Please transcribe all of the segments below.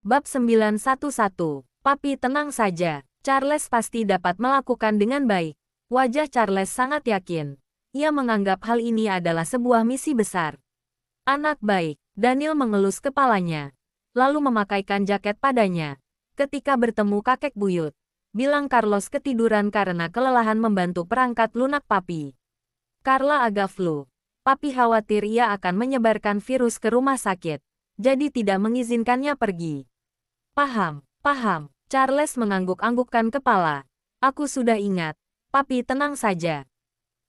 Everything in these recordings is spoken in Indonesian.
Bab 911. Papi tenang saja. Charles pasti dapat melakukan dengan baik. Wajah Charles sangat yakin. Ia menganggap hal ini adalah sebuah misi besar. Anak baik. Daniel mengelus kepalanya. Lalu memakaikan jaket padanya. Ketika bertemu kakek buyut, bilang Carlos ketiduran karena kelelahan membantu perangkat lunak papi. Carla agak flu. Papi khawatir ia akan menyebarkan virus ke rumah sakit. Jadi tidak mengizinkannya pergi. Paham, paham. Charles mengangguk-anggukkan kepala. Aku sudah ingat. Papi tenang saja.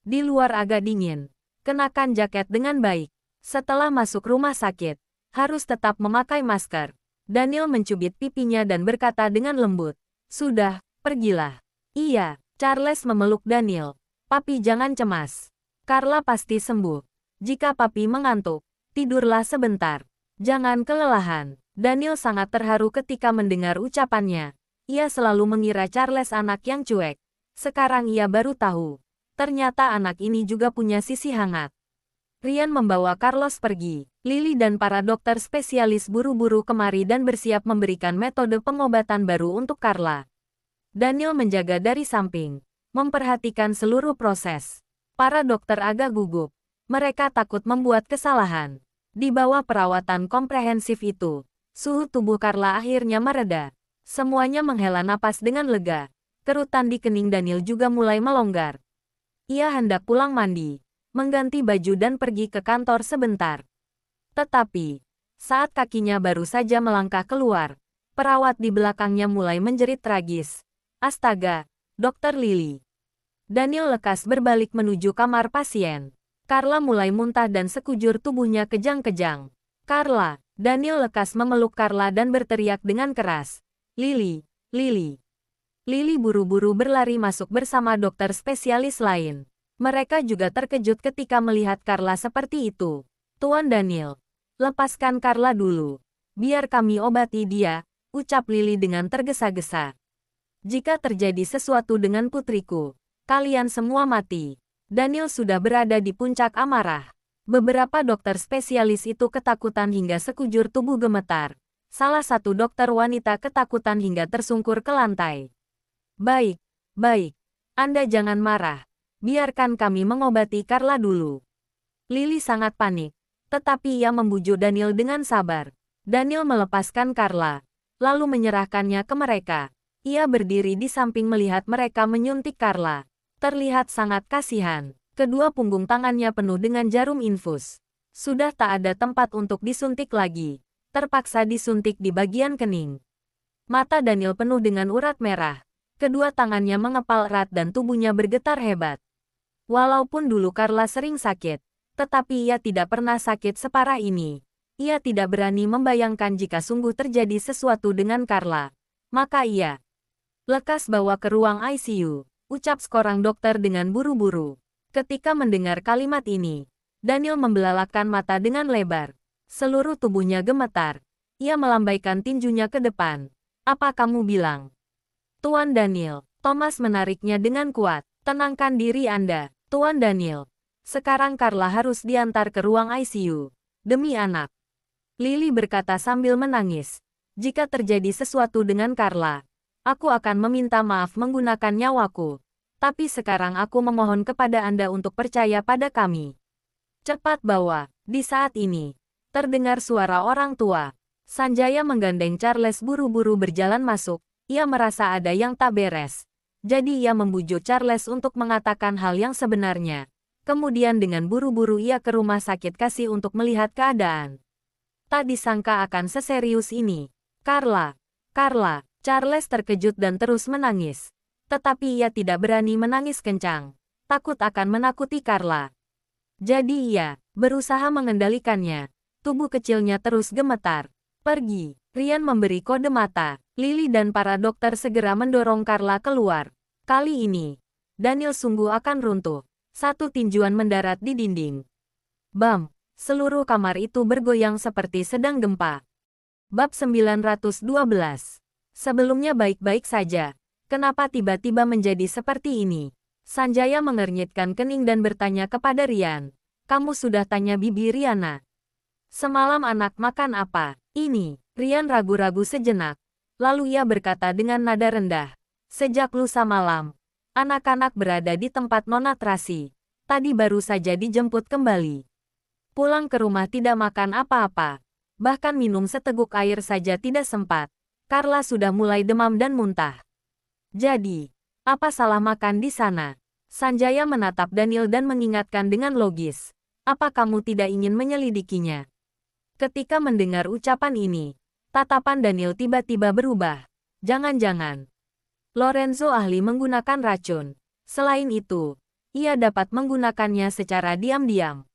Di luar agak dingin. Kenakan jaket dengan baik. Setelah masuk rumah sakit, harus tetap memakai masker. Daniel mencubit pipinya dan berkata dengan lembut. Sudah, pergilah. Iya, Charles memeluk Daniel. Papi jangan cemas. Carla pasti sembuh. Jika papi mengantuk, tidurlah sebentar. Jangan kelelahan. Daniel sangat terharu ketika mendengar ucapannya. Ia selalu mengira Charles anak yang cuek. Sekarang ia baru tahu. Ternyata anak ini juga punya sisi hangat. Ryan membawa Carlos pergi. Lily dan para dokter spesialis buru-buru kemari dan bersiap memberikan metode pengobatan baru untuk Carla. Daniel menjaga dari samping, memperhatikan seluruh proses. Para dokter agak gugup. Mereka takut membuat kesalahan. Di bawah perawatan komprehensif itu, suhu tubuh Carla akhirnya mereda. Semuanya menghela napas dengan lega. Kerutan di kening Daniel juga mulai melonggar. Ia hendak pulang mandi, mengganti baju dan pergi ke kantor sebentar. Tetapi, saat kakinya baru saja melangkah keluar, perawat di belakangnya mulai menjerit tragis. Astaga, Dokter Lily. Daniel lekas berbalik menuju kamar pasien. Carla mulai muntah dan sekujur tubuhnya kejang-kejang. Carla. Daniel lekas memeluk Carla dan berteriak dengan keras. Lily, Lily. Lily buru-buru berlari masuk bersama dokter spesialis lain. Mereka juga terkejut ketika melihat Carla seperti itu. Tuan Daniel, lepaskan Carla dulu. Biar kami obati dia, ucap Lily dengan tergesa-gesa. Jika terjadi sesuatu dengan putriku, kalian semua mati. Daniel sudah berada di puncak amarah. Beberapa dokter spesialis itu ketakutan hingga sekujur tubuh gemetar. Salah satu dokter wanita ketakutan hingga tersungkur ke lantai. Baik, baik. Anda jangan marah. Biarkan kami mengobati Carla dulu. Lily sangat panik. Tetapi ia membujuk Daniel dengan sabar. Daniel melepaskan Carla, lalu menyerahkannya ke mereka. Ia berdiri di samping melihat mereka menyuntik Carla. Terlihat sangat kasihan. Kedua punggung tangannya penuh dengan jarum infus. Sudah tak ada tempat untuk disuntik lagi. Terpaksa disuntik di bagian kening. Mata Daniel penuh dengan urat merah. Kedua tangannya mengepal erat dan tubuhnya bergetar hebat. Walaupun dulu Carla sering sakit, tetapi ia tidak pernah sakit separah ini. Ia tidak berani membayangkan jika sungguh terjadi sesuatu dengan Carla. Maka ia lekas bawa ke ruang ICU, ucap seorang dokter dengan buru-buru. Ketika mendengar kalimat ini, Daniel membelalakkan mata dengan lebar. Seluruh tubuhnya gemetar. Ia melambaikan tinjunya ke depan. Apa kamu bilang? Tuan Daniel, Thomas menariknya dengan kuat. Tenangkan diri Anda, Tuan Daniel. Sekarang Carla harus diantar ke ruang ICU. Demi anak. Lily berkata sambil menangis. Jika terjadi sesuatu dengan Carla, aku akan meminta maaf menggunakan nyawaku. Tapi sekarang aku memohon kepada Anda untuk percaya pada kami. Cepat bawa. Di saat ini, terdengar suara orang tua. Sanjaya menggandeng Charles buru-buru berjalan masuk. Ia merasa ada yang tak beres. Jadi ia membujuk Charles untuk mengatakan hal yang sebenarnya. Kemudian dengan buru-buru ia ke rumah sakit kasih untuk melihat keadaan. Tak disangka akan seserius ini. Carla. Charles terkejut dan terus menangis. Tetapi ia tidak berani menangis kencang. Takut akan menakuti Carla. Jadi ia berusaha mengendalikannya. Tubuh kecilnya terus gemetar. Pergi. Ryan memberi kode mata. Lily dan para dokter segera mendorong Carla keluar. Kali ini, Daniel sungguh akan runtuh. Satu tinjuan mendarat di dinding. Bam! Seluruh kamar itu bergoyang seperti sedang gempa. Bab 912. Sebelumnya baik-baik saja. Kenapa tiba-tiba menjadi seperti ini? Sanjaya mengernyitkan kening dan bertanya kepada Ryan. Kamu sudah tanya Bibi Riana? Semalam anak makan apa? Ini. Rian ragu-ragu sejenak. Lalu ia berkata dengan nada rendah. Sejak lusa malam, anak-anak berada di tempat Nona Tracy. Tadi baru saja dijemput kembali. Pulang ke rumah tidak makan apa-apa. Bahkan minum seteguk air saja tidak sempat. Carla sudah mulai demam dan muntah. Jadi, apa salah makan di sana? Sanjaya menatap Daniel dan mengingatkan dengan logis. Apa kamu tidak ingin menyelidikinya? Ketika mendengar ucapan ini, tatapan Daniel tiba-tiba berubah. Jangan-jangan Lorenzo ahli menggunakan racun. Selain itu, ia dapat menggunakannya secara diam-diam.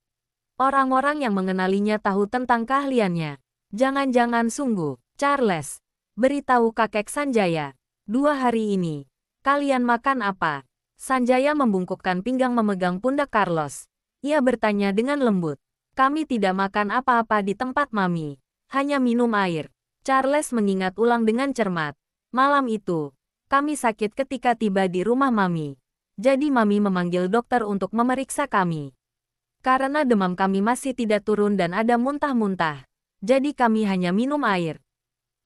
Orang-orang yang mengenalinya tahu tentang keahliannya. Jangan-jangan sungguh, Charles, beritahu kakek Sanjaya. 2 hari ini, kalian makan apa? Sanjaya membungkukkan pinggang memegang pundak Carlos. Ia bertanya dengan lembut. Kami tidak makan apa-apa di tempat Mami. Hanya minum air. Charles mengingat ulang dengan cermat. Malam itu, kami sakit ketika tiba di rumah Mami. Jadi Mami memanggil dokter untuk memeriksa kami. Karena demam kami masih tidak turun dan ada muntah-muntah. Jadi kami hanya minum air.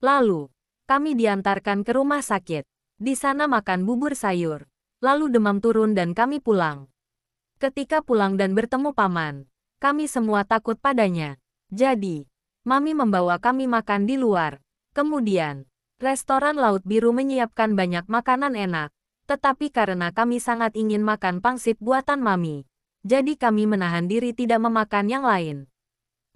Lalu, kami diantarkan ke rumah sakit. Di sana makan bubur sayur. Lalu demam turun dan kami pulang. Ketika pulang dan bertemu paman, kami semua takut padanya. Jadi, Mami membawa kami makan di luar. Kemudian, restoran Laut Biru menyiapkan banyak makanan enak. Tetapi karena kami sangat ingin makan pangsit buatan Mami, jadi kami menahan diri tidak memakan yang lain.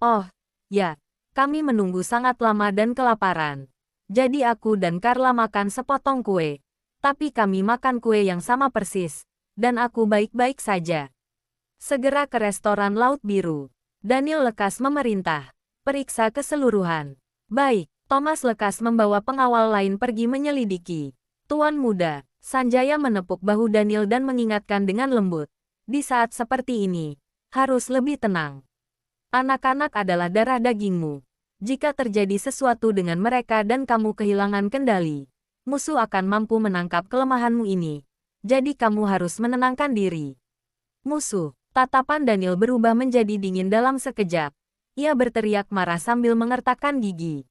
Oh, ya, kami menunggu sangat lama dan kelaparan. Jadi aku dan Carla makan sepotong kue. Tapi kami makan kue yang sama persis, dan aku baik-baik saja. Segera ke restoran Laut Biru. Daniel lekas memerintah. Periksa keseluruhan. Baik, Thomas lekas membawa pengawal lain pergi menyelidiki. Tuan muda, Sanjaya menepuk bahu Daniel dan mengingatkan dengan lembut. Di saat seperti ini, harus lebih tenang. Anak-anak adalah darah dagingmu. Jika terjadi sesuatu dengan mereka dan kamu kehilangan kendali, musuh akan mampu menangkap kelemahanmu ini. Jadi kamu harus menenangkan diri. Musuh, tatapan Daniel berubah menjadi dingin dalam sekejap. Ia berteriak marah sambil mengertakkan gigi.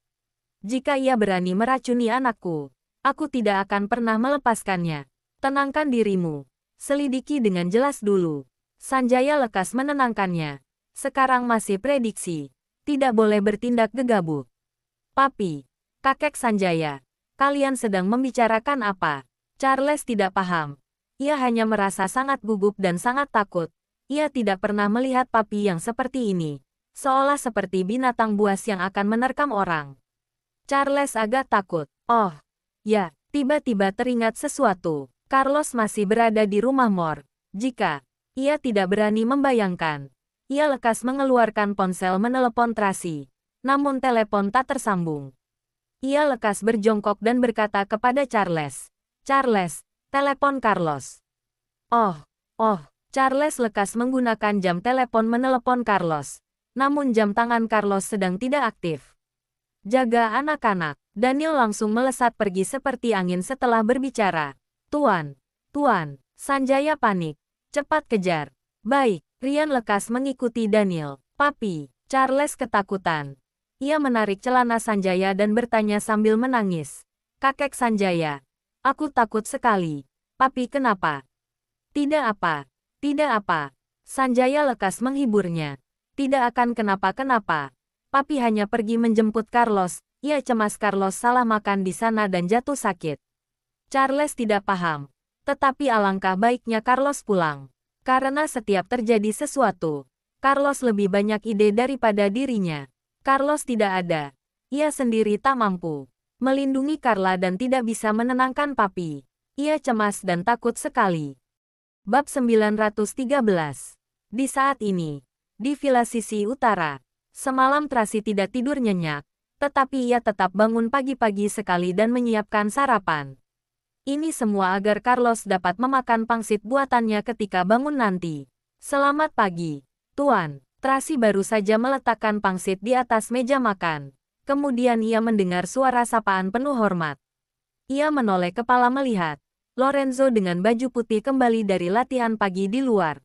Jika ia berani meracuni anakku, aku tidak akan pernah melepaskannya. Tenangkan dirimu. Selidiki dengan jelas dulu. Sanjaya lekas menenangkannya. Sekarang masih prediksi. Tidak boleh bertindak gegabah. Papi, kakek Sanjaya. Kalian sedang membicarakan apa? Charles tidak paham. Ia hanya merasa sangat gugup dan sangat takut. Ia tidak pernah melihat papi yang seperti ini. Seolah seperti binatang buas yang akan menerkam orang. Charles agak takut. Oh, ya, tiba-tiba teringat sesuatu. Carlos masih berada di rumah Mor. Jika ia tidak berani membayangkan, ia lekas mengeluarkan ponsel menelepon Tracy. Namun telepon tak tersambung. Ia lekas berjongkok dan berkata kepada Charles. Charles, telepon Carlos. Oh, Charles lekas menggunakan jam telepon menelepon Carlos. Namun jam tangan Carlos sedang tidak aktif. Jaga anak-anak. Daniel langsung melesat pergi seperti angin setelah berbicara. Tuan, Sanjaya panik. Cepat kejar. Baik, Rian lekas mengikuti Daniel. Papi, Charles ketakutan. Ia menarik celana Sanjaya dan bertanya sambil menangis. Kakek Sanjaya, aku takut sekali. Papi kenapa? Tidak apa. Sanjaya lekas menghiburnya. Tidak akan kenapa-kenapa. Papi hanya pergi menjemput Carlos. Ia cemas Carlos salah makan di sana dan jatuh sakit. Charles tidak paham. Tetapi alangkah baiknya Carlos pulang. Karena setiap terjadi sesuatu, Carlos lebih banyak ide daripada dirinya. Carlos tidak ada. Ia sendiri tak mampu melindungi Carla dan tidak bisa menenangkan papi. Ia cemas dan takut sekali. Bab 913. Di saat ini, di Villa Sisi Utara, semalam Tracy tidak tidur nyenyak, tetapi ia tetap bangun pagi-pagi sekali dan menyiapkan sarapan. Ini semua agar Carlos dapat memakan pangsit buatannya ketika bangun nanti. Selamat pagi, Tuan. Tracy baru saja meletakkan pangsit di atas meja makan. Kemudian ia mendengar suara sapaan penuh hormat. Ia menoleh kepala melihat Lorenzo dengan baju putih kembali dari latihan pagi di luar.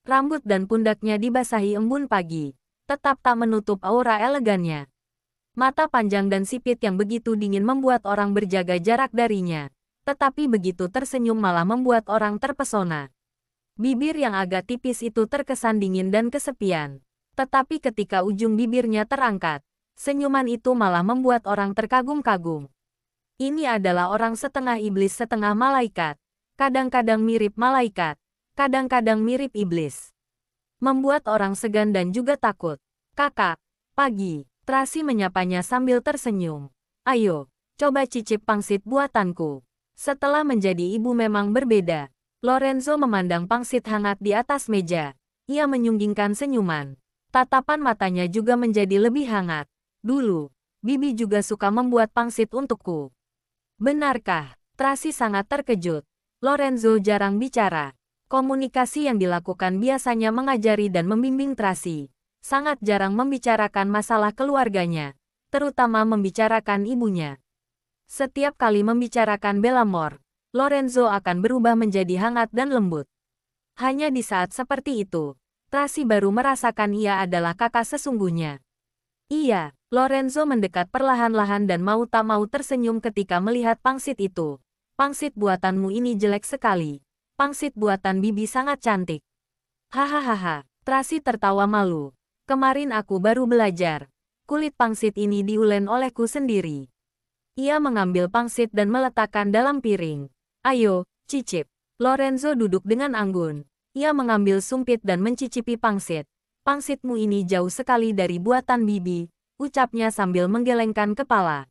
Rambut dan pundaknya dibasahi embun pagi, tetap tak menutup aura elegannya. Mata panjang dan sipit yang begitu dingin membuat orang berjaga jarak darinya. Tetapi begitu tersenyum malah membuat orang terpesona. Bibir yang agak tipis itu terkesan dingin dan kesepian. Tetapi ketika ujung bibirnya terangkat, senyuman itu malah membuat orang terkagum-kagum. Ini adalah orang setengah iblis setengah malaikat. Kadang-kadang mirip malaikat, kadang-kadang mirip iblis. Membuat orang segan dan juga takut. Kakak, pagi, Tracy menyapanya sambil tersenyum. Ayo, coba cicip pangsit buatanku. Setelah menjadi ibu memang berbeda. Lorenzo memandang pangsit hangat di atas meja. Ia menyunggingkan senyuman. Tatapan matanya juga menjadi lebih hangat. Dulu, Bibi juga suka membuat pangsit untukku. Benarkah? Tracy sangat terkejut. Lorenzo jarang bicara. Komunikasi yang dilakukan biasanya mengajari dan membimbing Tracy. Sangat jarang membicarakan masalah keluarganya, terutama membicarakan ibunya. Setiap kali membicarakan Bellamore, Lorenzo akan berubah menjadi hangat dan lembut. Hanya di saat seperti itu, Tracy baru merasakan ia adalah kakak sesungguhnya. Iya, Lorenzo mendekat perlahan-lahan dan mau tak mau tersenyum ketika melihat pangsit itu. Pangsit buatanmu ini jelek sekali. Pangsit buatan Bibi sangat cantik. Hahaha, Tracy tertawa malu. Kemarin aku baru belajar. Kulit pangsit ini diulen olehku sendiri. Ia mengambil pangsit dan meletakkan dalam piring. Ayo, cicip. Lorenzo duduk dengan anggun. Ia mengambil sumpit dan mencicipi pangsit. Pangsitmu ini jauh sekali dari buatan Bibi, ucapnya sambil menggelengkan kepala.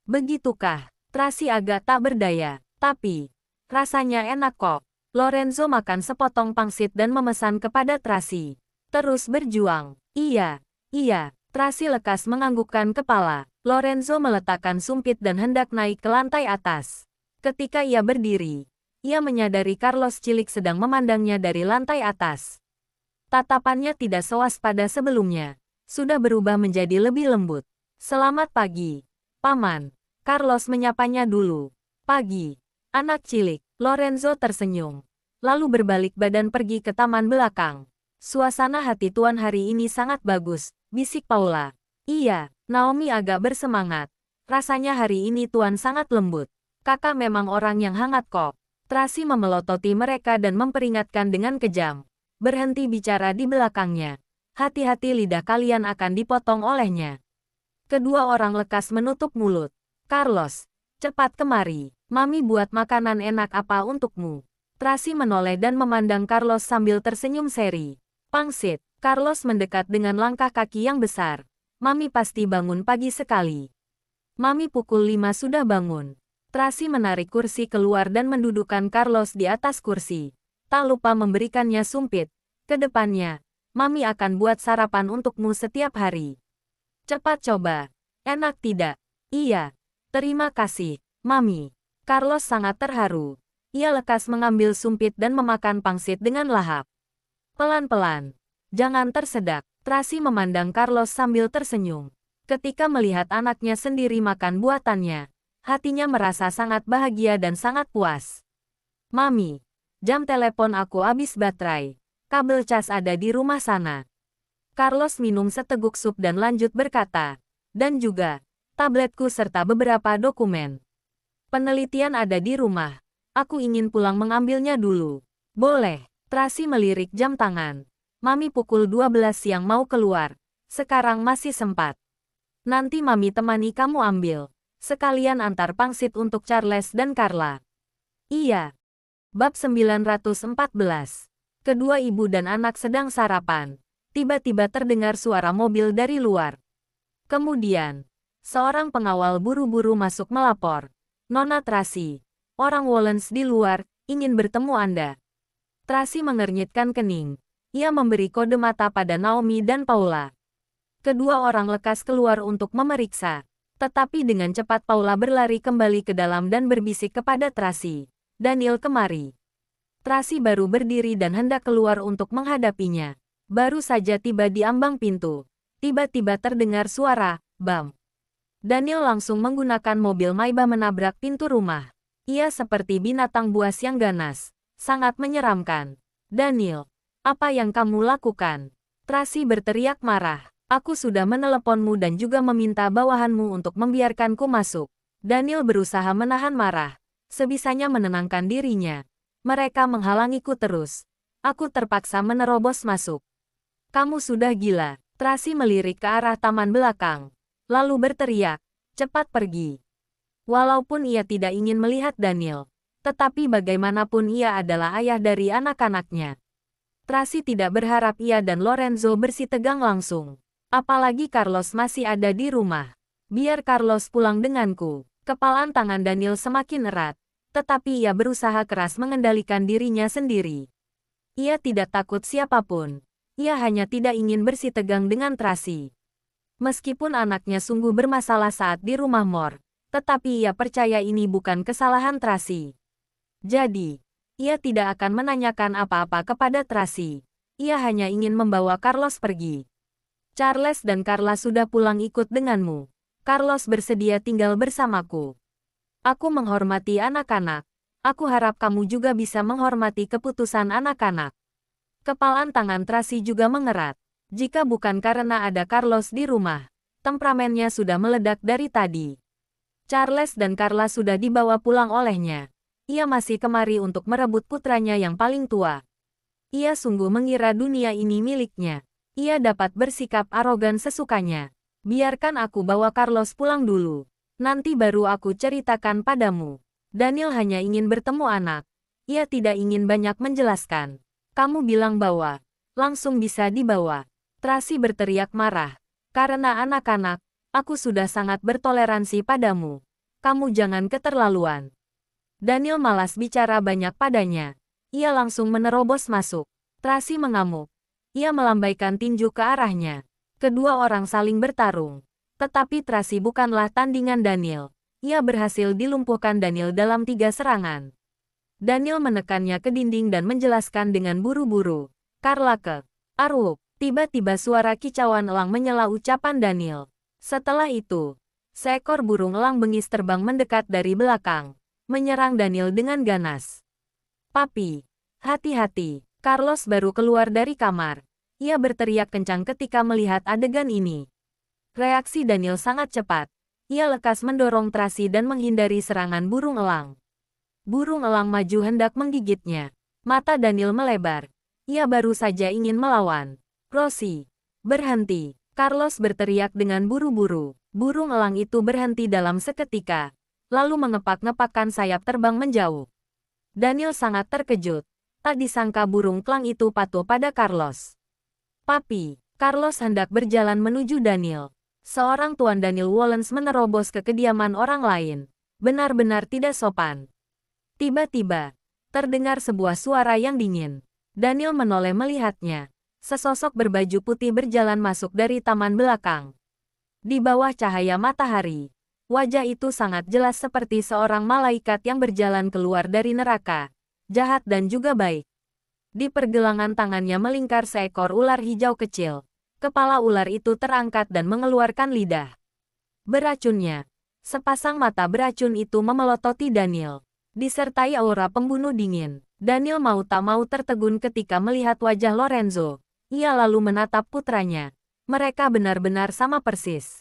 Begitukah? Tracy agak tak berdaya, tapi rasanya enak kok. Lorenzo makan sepotong pangsit dan memesan kepada Tracy. Terus berjuang. Iya, Tracy lekas menganggukkan kepala. Lorenzo meletakkan sumpit dan hendak naik ke lantai atas. Ketika ia berdiri, ia menyadari Carlos cilik sedang memandangnya dari lantai atas. Tatapannya tidak sewaspada sebelumnya. Sudah berubah menjadi lebih lembut. Selamat pagi, Paman. Carlos menyapanya dulu. Pagi, anak cilik. Lorenzo tersenyum. Lalu berbalik badan pergi ke taman belakang. Suasana hati Tuan hari ini sangat bagus, bisik Paula. Iya, Naomi agak bersemangat. Rasanya hari ini Tuan sangat lembut. Kakak memang orang yang hangat kok. Tracy memelototi mereka dan memperingatkan dengan kejam. Berhenti bicara di belakangnya. Hati-hati lidah kalian akan dipotong olehnya. Kedua orang lekas menutup mulut. Carlos, cepat kemari. Mami buat makanan enak apa untukmu. Tracy menoleh dan memandang Carlos sambil tersenyum seri. Pangsit. Carlos mendekat dengan langkah kaki yang besar. Mami pasti bangun pagi sekali. Mami pukul 5 sudah bangun. Tracy menarik kursi keluar dan mendudukkan Carlos di atas kursi. Tak lupa memberikannya sumpit. Kedepannya, Mami akan buat sarapan untukmu setiap hari. Cepat coba. Enak tidak? Iya. Terima kasih, Mami. Carlos sangat terharu. Ia lekas mengambil sumpit dan memakan pangsit dengan lahap. Pelan-pelan. Jangan tersedak. Tracy memandang Carlos sambil tersenyum. Ketika melihat anaknya sendiri makan buatannya, hatinya merasa sangat bahagia dan sangat puas. Mami, jam telepon aku habis baterai. Kabel cas ada di rumah sana. Carlos minum seteguk sup dan lanjut berkata. Dan juga, tabletku serta beberapa dokumen. Penelitian ada di rumah. Aku ingin pulang mengambilnya dulu. Boleh. Tracy melirik jam tangan. Mami pukul 12 siang mau keluar. Sekarang masih sempat. Nanti Mami temani kamu ambil. Sekalian antar pangsit untuk Charles dan Carla. Iya. Bab 914. Kedua ibu dan anak sedang sarapan. Tiba-tiba terdengar suara mobil dari luar. Kemudian, seorang pengawal buru-buru masuk melapor. Nona Tracy, orang Wallens di luar, ingin bertemu Anda. Tracy mengernyitkan kening. Ia memberi kode mata pada Naomi dan Paula. Kedua orang lekas keluar untuk memeriksa. Tetapi dengan cepat Paula berlari kembali ke dalam dan berbisik kepada Tracy. Daniel kemari. Tracy baru berdiri dan hendak keluar untuk menghadapinya. Baru saja tiba di ambang pintu. Tiba-tiba terdengar suara, bam. Daniel langsung menggunakan mobil Maybach menabrak pintu rumah. Ia seperti binatang buas yang ganas. Sangat menyeramkan. Daniel, apa yang kamu lakukan? Tracy berteriak marah. Aku sudah meneleponmu dan juga meminta bawahanmu untuk membiarkanku masuk. Daniel berusaha menahan marah. Sebisanya menenangkan dirinya. Mereka menghalangiku terus. Aku terpaksa menerobos masuk. Kamu sudah gila. Tracy melirik ke arah taman belakang. Lalu berteriak, cepat pergi. Walaupun ia tidak ingin melihat Daniel. Tetapi bagaimanapun ia adalah ayah dari anak-anaknya. Tracy tidak berharap ia dan Lorenzo bersitegang langsung. Apalagi Carlos masih ada di rumah. Biar Carlos pulang denganku. Kepalan tangan Daniel semakin erat. Tetapi ia berusaha keras mengendalikan dirinya sendiri. Ia tidak takut siapapun. Ia hanya tidak ingin bersitegang dengan Tracy. Meskipun anaknya sungguh bermasalah saat di rumah Mor. Tetapi ia percaya ini bukan kesalahan Tracy. Jadi, ia tidak akan menanyakan apa-apa kepada Tracy. Ia hanya ingin membawa Carlos pergi. Charles dan Carla sudah pulang ikut denganmu. Carlos bersedia tinggal bersamaku. Aku menghormati anak-anak. Aku harap kamu juga bisa menghormati keputusan anak-anak. Kepalan tangan Tracy juga mengerat. Jika bukan karena ada Carlos di rumah, temperamennya sudah meledak dari tadi. Charles dan Carla sudah dibawa pulang olehnya. Ia masih kemari untuk merebut putranya yang paling tua. Ia sungguh mengira dunia ini miliknya. Ia dapat bersikap arogan sesukanya. Biarkan aku bawa Carlos pulang dulu. Nanti baru aku ceritakan padamu. Daniel hanya ingin bertemu anak. Ia tidak ingin banyak menjelaskan. Kamu bilang bahwa langsung bisa dibawa. Tracy berteriak marah. Karena anak-anak, aku sudah sangat bertoleransi padamu. Kamu jangan keterlaluan. Daniel malas bicara banyak padanya. Ia langsung menerobos masuk. Tracy mengamuk. Ia melambaikan tinju ke arahnya. Kedua orang saling bertarung. Tetapi Tracy bukanlah tandingan Daniel. Ia berhasil dilumpuhkan Daniel dalam 3 serangan. Daniel menekannya ke dinding dan menjelaskan dengan buru-buru. Carla ke Arwuk. Tiba-tiba suara kicauan elang menyela ucapan Daniel. Setelah itu, seekor burung elang bengis terbang mendekat dari belakang. Menyerang Daniel dengan ganas. Papi, hati-hati. Carlos baru keluar dari kamar. Ia berteriak kencang ketika melihat adegan ini. Reaksi Daniel sangat cepat. Ia lekas mendorong Tracy dan menghindari serangan burung elang. Burung elang maju hendak menggigitnya. Mata Daniel melebar. Ia baru saja ingin melawan. Rosie, berhenti. Carlos berteriak dengan buru-buru. Burung elang itu berhenti dalam seketika. Lalu mengepak-ngepakkan sayap terbang menjauh. Daniel sangat terkejut. Tak disangka burung elang itu patuh pada Carlos. Papi, Carlos hendak berjalan menuju Daniel. Seorang Tuan Daniel Wallens menerobos ke kediaman orang lain. Benar-benar tidak sopan. Tiba-tiba, terdengar sebuah suara yang dingin. Daniel menoleh melihatnya. Sesosok berbaju putih berjalan masuk dari taman belakang. Di bawah cahaya matahari, wajah itu sangat jelas seperti seorang malaikat yang berjalan keluar dari neraka. Jahat dan juga baik. Di pergelangan tangannya melingkar seekor ular hijau kecil. Kepala ular itu terangkat dan mengeluarkan lidah. Beracunnya. Sepasang mata beracun itu memelototi Daniel. Disertai aura pembunuh dingin. Daniel mau tak mau tertegun ketika melihat wajah Lorenzo. Ia lalu menatap putranya. Mereka benar-benar sama persis.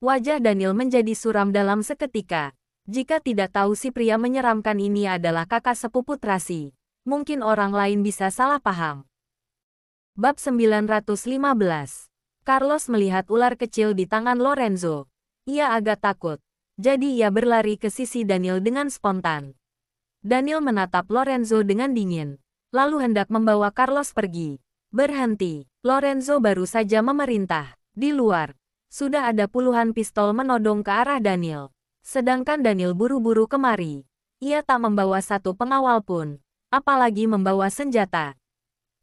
Wajah Daniel menjadi suram dalam seketika. Jika tidak tahu si pria menyeramkan ini adalah kakak sepupu Tracy, mungkin orang lain bisa salah paham. Bab 915. Carlos melihat ular kecil di tangan Lorenzo. Ia agak takut. Jadi ia berlari ke sisi Daniel dengan spontan. Daniel menatap Lorenzo dengan dingin. Lalu hendak membawa Carlos pergi. Berhenti. Lorenzo baru saja memerintah. Di luar, sudah ada puluhan pistol menodong ke arah Daniel. Sedangkan Daniel buru-buru kemari. Ia tak membawa satu pengawal pun, apalagi membawa senjata.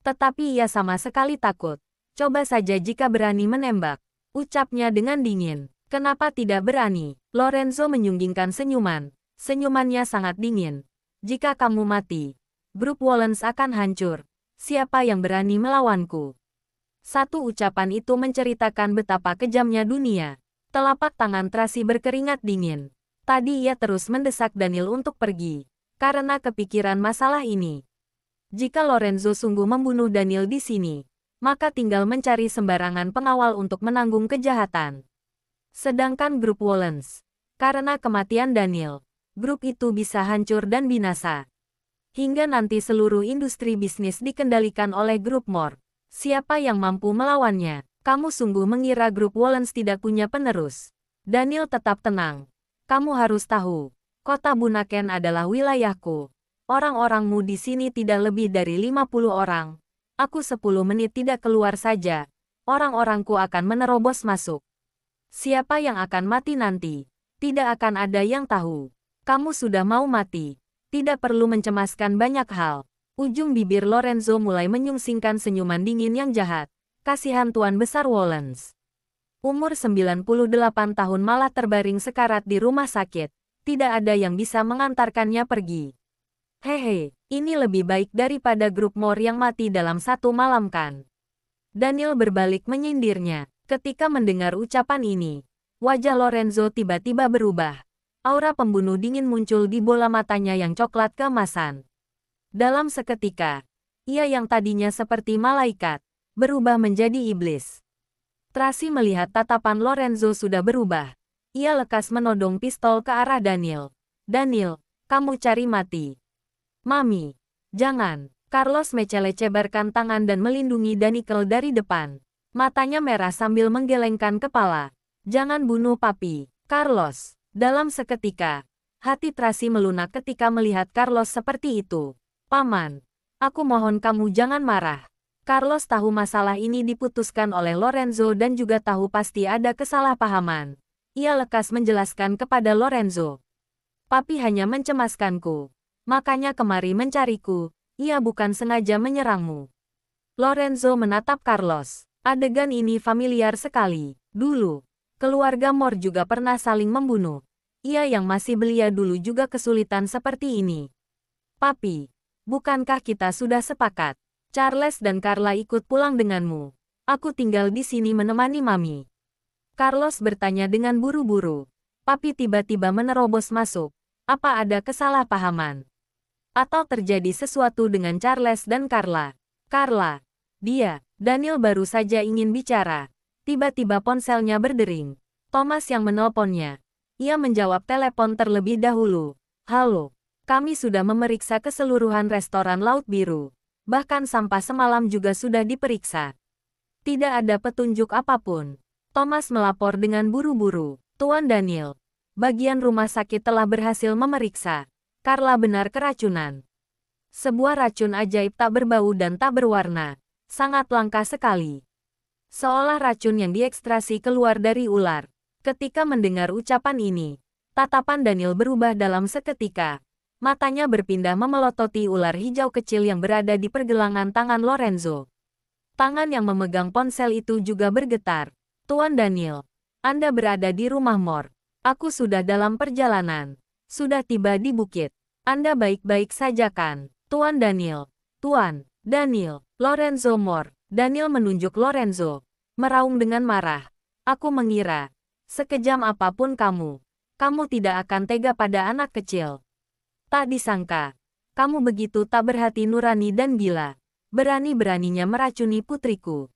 Tetapi ia sama sekali takut. Coba saja jika berani menembak, ucapnya dengan dingin. Kenapa tidak berani? Lorenzo menyunggingkan senyuman. Senyumannya sangat dingin. Jika kamu mati, grup Wallens akan hancur. Siapa yang berani melawanku? Satu ucapan itu menceritakan betapa kejamnya dunia. Telapak tangan Tracy berkeringat dingin. Tadi ia terus mendesak Daniel untuk pergi, karena kepikiran masalah ini. Jika Lorenzo sungguh membunuh Daniel di sini, maka tinggal mencari sembarangan pengawal untuk menanggung kejahatan. Sedangkan grup Wollens, karena kematian Daniel, grup itu bisa hancur dan binasa. Hingga nanti seluruh industri bisnis dikendalikan oleh grup Mor. Siapa yang mampu melawannya? Kamu sungguh mengira grup Wollens tidak punya penerus? Daniel tetap tenang. Kamu harus tahu, kota Bunaken adalah wilayahku. Orang-orangmu di sini tidak lebih dari 50 orang. Aku 10 menit tidak keluar saja. Orang-orangku akan menerobos masuk. Siapa yang akan mati nanti? Tidak akan ada yang tahu. Kamu sudah mau mati. Tidak perlu mencemaskan banyak hal. Ujung bibir Lorenzo mulai menyungsingkan senyuman dingin yang jahat. Kasihan Tuan Besar Wollens. Umur 98 tahun malah terbaring sekarat di rumah sakit. Tidak ada yang bisa mengantarkannya pergi. Hehe, ini lebih baik daripada grup Mor yang mati dalam satu malam kan? Daniel berbalik menyindirnya. Ketika mendengar ucapan ini, wajah Lorenzo tiba-tiba berubah. Aura pembunuh dingin muncul di bola matanya yang coklat keemasan. Dalam seketika, ia yang tadinya seperti malaikat, berubah menjadi iblis. Tracy melihat tatapan Lorenzo sudah berubah. Ia lekas menodong pistol ke arah Daniel. Daniel, kamu cari mati. Mami, jangan. Carlos mencelebarkan tangan dan melindungi Daniel dari depan. Matanya merah sambil menggelengkan kepala. Jangan bunuh papi. Carlos. Dalam seketika, hati Tracy melunak ketika melihat Carlos seperti itu. Paman, aku mohon kamu jangan marah. Carlos tahu masalah ini diputuskan oleh Lorenzo dan juga tahu pasti ada kesalahpahaman. Ia lekas menjelaskan kepada Lorenzo. Papi hanya mencemaskanku. Makanya kemari mencariku. Ia bukan sengaja menyerangmu. Lorenzo menatap Carlos. Adegan ini familiar sekali. Dulu, keluarga Mor juga pernah saling membunuh. Ia yang masih belia dulu juga kesulitan seperti ini. Papi, bukankah kita sudah sepakat? Charles dan Carla ikut pulang denganmu. Aku tinggal di sini menemani Mami. Carlos bertanya dengan buru-buru. Papi tiba-tiba menerobos masuk. Apa ada kesalahpahaman? Atau terjadi sesuatu dengan Charles dan Carla? Carla, dia, Daniel baru saja ingin bicara. Tiba-tiba ponselnya berdering. Thomas yang menelponnya. Ia menjawab telepon terlebih dahulu. Halo, kami sudah memeriksa keseluruhan restoran Laut Biru. Bahkan sampah semalam juga sudah diperiksa. Tidak ada petunjuk apapun. Thomas melapor dengan buru-buru. Tuan Daniel, bagian rumah sakit telah berhasil memeriksa. Carla benar keracunan. Sebuah racun ajaib tak berbau dan tak berwarna. Sangat langka sekali. Seolah racun yang diekstrasi keluar dari ular. Ketika mendengar ucapan ini, tatapan Daniel berubah dalam seketika. Matanya berpindah memelototi ular hijau kecil yang berada di pergelangan tangan Lorenzo. Tangan yang memegang ponsel itu juga bergetar. Tuan Daniel, Anda berada di rumah Mor. Aku sudah dalam perjalanan. Sudah tiba di bukit. Anda baik-baik saja kan? Tuan Daniel. Tuan Daniel. Lorenzo Mor. Daniel menunjuk Lorenzo. Meraung dengan marah. Aku mengira, sekejam apapun kamu tidak akan tega pada anak kecil. Tak disangka, kamu begitu tak berhati nurani dan gila. Berani-beraninya meracuni putriku.